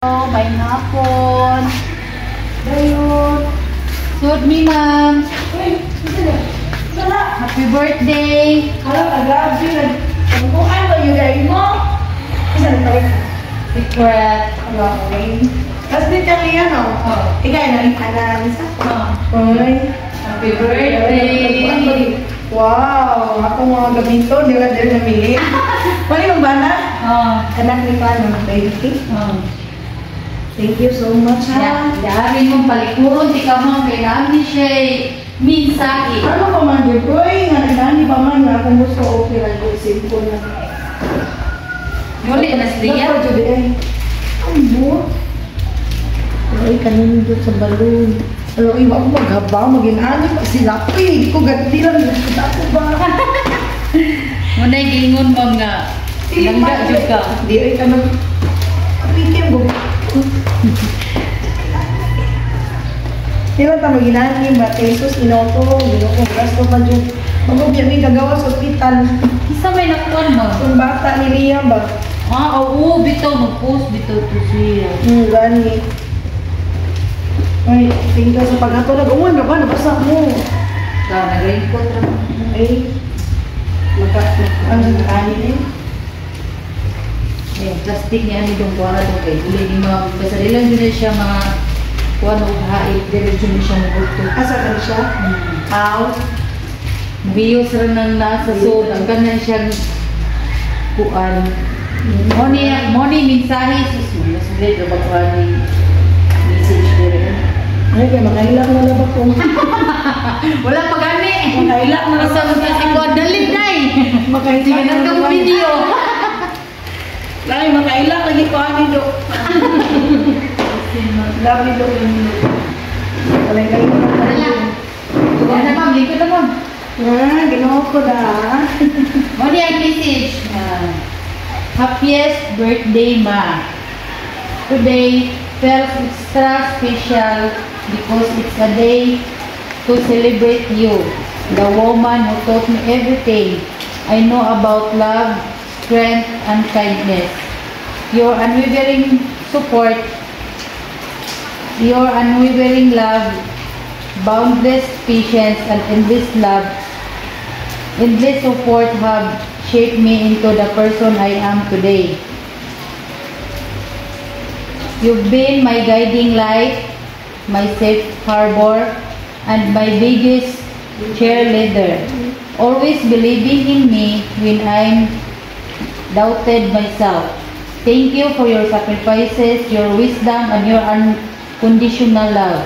May hapon. Ayun. Suot mi, ma'am. Happy birthday. Secret. Tapos din kang iyan, o? Ikaw, analisa? Happy birthday. Wow! Ako mga gamito, di ba dahil namili? Mali yung bana? Anak ni Pano, baby. Thank you so much, ha? Dari mong palikuron, di ka mong kailangan siya minsahe. Ano pa man, Jeboy? Nga nagani pa man nga kung gusto okay lang yung simple na. Muli na siya. Dapat yun ay. Ano? Ay, kanina doon sa balon. Pero iwa ko maghabang, mag-inani pa sila. Hindi ko ganti lang. Kita ko ba? Muna'y gingon mo nga. Langga dyan ka. Hindi, ay ka nag... Kapitin mo. Diba ta mag-inani ba? Jesus, inoto. Ginoko, gasto pa dyan. Mag-ubya may gagawa sa ospital. Isa may nakuan mo? Kung bata ni Lia ba? Oo, bitaw. Mag-post bitaw to siya. Gani. Ay, tinggal sa pag-ato na gawin ka ba? Nabasa mo. Nag-raincoat lang. Ay, ano nag-ani eh? Plastic niya ni dong kuha na dong kay uli ni mga basta nilang yun siya mga kuha na haid diretso ni siya mabuto. Asa ka na siya? How? Biyos rin nang nasa soul ang kanan siyang kuan. Moni mensahe susunod sulit na ba ni message dire. Ay, kaya makailak na lang ako. Wala pa gani. Makailak na lang Basta mo sa kuan dalit day. Makailak na Tingnan lang ka video. Ay, makailak lagi ko ani do. Dami do. Wala kayo na Wala. Wala na ma'am, lingkod na ma'am. Ginawa ko na. Moni ang message. Happiest birthday, ma. Today felt extra special because it's a day to celebrate you, the woman who taught me everything I know about love, strength, and kindness. Your unwavering support, your unwavering love, boundless patience, and endless support have shaped me into the person I am today. You've been my guiding light, my safe harbor, and my biggest cheerleader. Always believing in me when I'm doubted myself. Thank you for your sacrifices, your wisdom, and your unconditional love.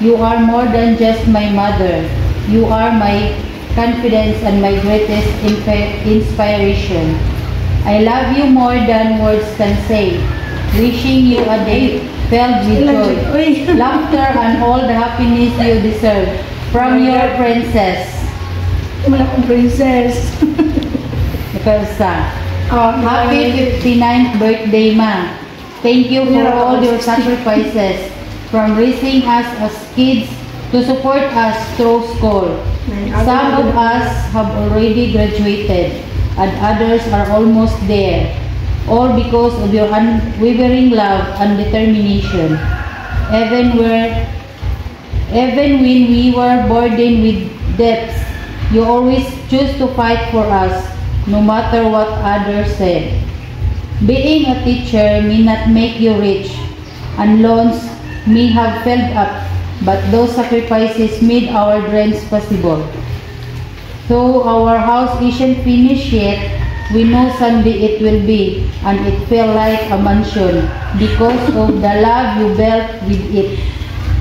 You are more than just my mother. You are my confidence and my greatest inspiration. I love you more than words can say. Wishing you a day filled with joy, laughter, and all the happiness you deserve. From your princess. Wala akong princess. Happy 59th birthday, ma. Thank you for all your sacrifices, from raising us as kids to support us through school. Some of us have already graduated, and others are almost there. All because of your unwavering love and determination. Even when we were burdened with debts, you always choose to fight for us, no matter what others said. Being a teacher may not make you rich, and loans may have filled up, but those sacrifices made our dreams possible. Though our house isn't finished yet, we know someday it will be, and it felt like a mansion because of the love you built with it.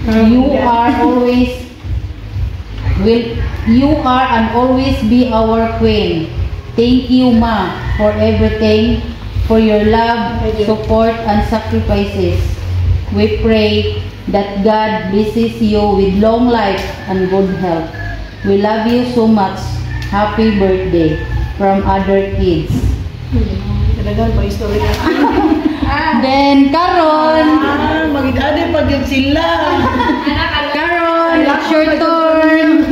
You are and always be our queen. Thank you, ma, for everything, for your love, support, and sacrifices. We pray that God blesses you with long life and good health. We love you so much. Happy birthday. From other kids. Talagang may istorya. Then, Karon! Magigade pag yun sila. Karon, it's your turn.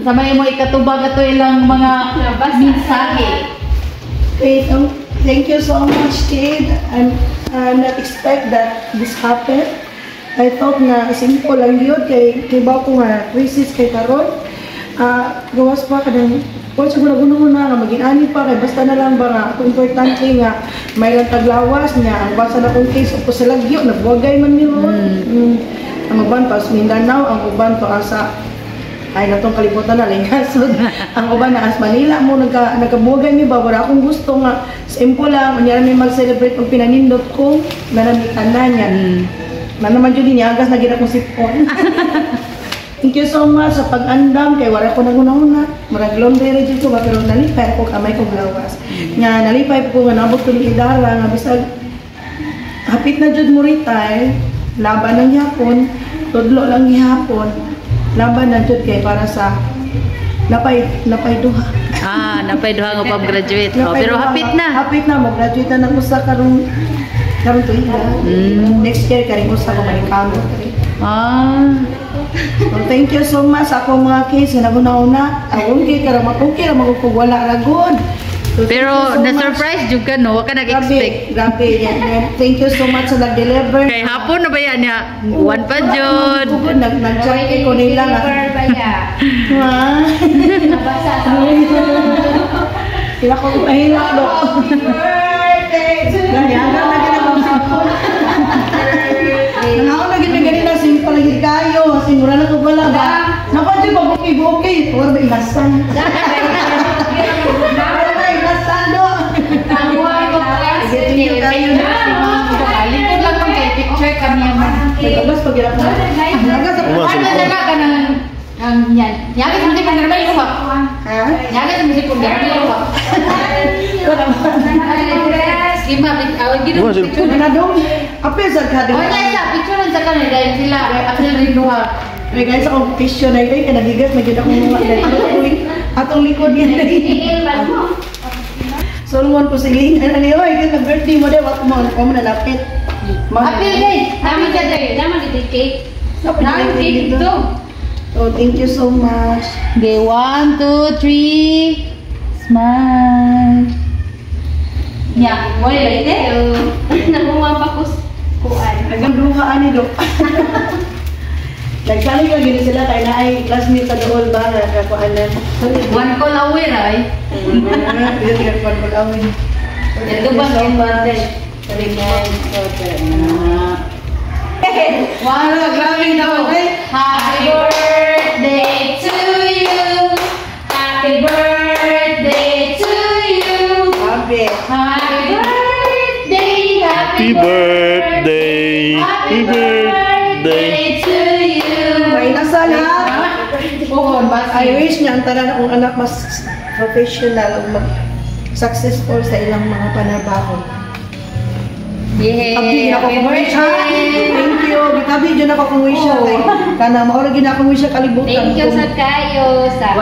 Samay mo ikatubag ato ilang mga mensahe. Wait, thank you so much, kid. I'm not expect that this happened. I thought na simple lang yun kay ba ko nga crisis kay karon. Gawas pa kadang kung siguro guna nga maging ani pa kay basta na lang ba nga ako importante nga may lang taglawas niya ang basa na kong case ko sa lagyo nagwagay man yun. Ang uban pa sa Mindanao, ang uban pa sa ay natong kalibutan na lingasod. Ang uban na as Manila mo nagabugay mi ba wala akong gusto nga simple lang unya mi mag-celebrate pag pinanindot ko nanamikan na niya. Na naman jud ni agas na gid akong sipon. Thank you so much sa pag-andam kay wala ko naguna-una. Murag laundry jud ko ba pero nalipay ko kamay ko lawas. Nga nalipay ko nga nabot ko ni idara nga bisag hapit na jud mo retire. Laban lang gyapon, tudlo lang gyapon. Laban na jud kay para sa napay duha. Napay duha nga pag-graduate. Pero hapit na. Hapit na mo graduate na ko sa karong tuiga. Next year karing usa ko malikamo. So, thank you so much sa akong mga kids na naguna-una. Awon kay karon makukira magkugwala ra gud. So, pero na-surprise jud ka no, wa ka nag-expect. Grabe yan. Thank you so much sa nag-deliver. Kay hapon na ba yan niya? One pa jud. Nag-check ko nila nga. Nabasa sa Sila ko mahila do. Nangako na gini na simple lagi kayo. Siguro na ko pala ba. Napa di ba buki-buki? Or ba ilasan? Ilasan do. Tawag ko Sige kayo na. Likod lang kung kay picture kami naman. Pagkabas pag hirap na. Nagas ako. Ano na ka ng yan? Yagit hindi pa naman yung luwa. Ha? Yagit hindi po naman yung luwa. Lima, awag gino picture. Na dong. Apil sa kada. Oh, sa picture lang sa kanila dahil sila apil rin luha. Ay guys, sa competition na ito, kanagigas, magkita kong mga atong likod yan. So, lumon ko silingan na niyo, ay birthday mo din, wak mo na lapit. Apil guys, Namin ka tayo. Naman dito cake. Namin cake ito. So, thank you so much. Okay, 1, 2, 3. Smile. Yeah, mo like it. Namuha pa ko kuan. Hanggang duhaan ni Dok. Nagsalig lang gini sila kaya na ay classmate sa dool ba na kakuanan. One call away, right? Bisa tiga kuan ko awin. Ito ba ang birthday? Wow, grabe daw. Happy birthday to you. Happy birthday to you. Happy. Happy birthday. Happy birthday. Happy birthday. to you. May nasal ha. I I wish niya ang tanan akong anak mas professional ug successful sa ilang mga panabaho. Abdi na ko kung wish ha. Thank you. Bitabi dyan ako kung wish ha. Kana maura gina akong wish ha kalibutan. Thank you sa kayo. Sa